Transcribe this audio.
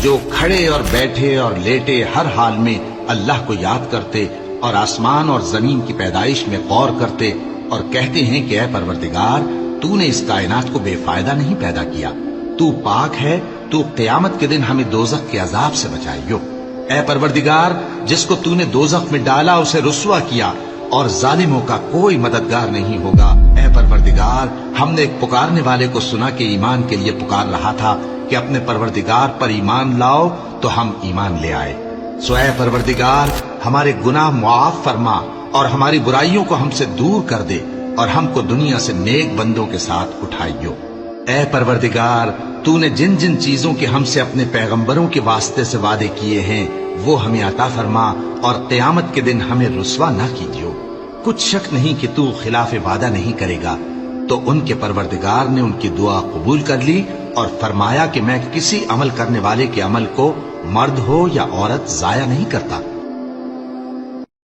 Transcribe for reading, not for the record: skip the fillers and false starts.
جو کھڑے اور بیٹھے اور لیٹے ہر حال میں اللہ کو یاد کرتے اور آسمان اور زمین کی پیدائش میں غور کرتے اور کہتے ہیں کہ اے پروردگار تو نے اس کائنات کو بے فائدہ نہیں پیدا کیا، تو پاک ہے، تو قیامت کے دن ہمیں دوزخ کے عذاب سے بچائیو۔ اے پروردگار جس کو تو نے دوزخ میں ڈالا اسے رسوا کیا اور ظالموں کا کوئی مددگار نہیں ہوگا۔ اے پروردگار ہم نے ایک پکارنے والے کو سنا کہ ایمان کے لیے پکار رہا تھا کہ اپنے پروردگار پر ایمان لاؤ، تو ہم ایمان لے آئے۔ سو اے پروردگار ہمارے گناہ معاف فرما اور ہماری برائیوں کو ہم سے دور کر دے اور ہم کو دنیا سے نیک بندوں کے ساتھ اٹھائیو۔ اے پروردگار تو نے جن جن چیزوں کے ہم سے اپنے پیغمبروں کے واسطے سے وعدے کیے ہیں وہ ہمیں عطا فرما اور قیامت کے دن ہمیں رسوا نہ کیجیو۔ کچھ شک نہیں کہ تو خلاف وعدہ نہیں کرے گا۔ تو ان کے پروردگار نے ان کی دعا قبول کر لی اور فرمایا کہ میں کسی عمل کرنے والے کے عمل کو مرد ہو یا عورت ضائع نہیں کرتا۔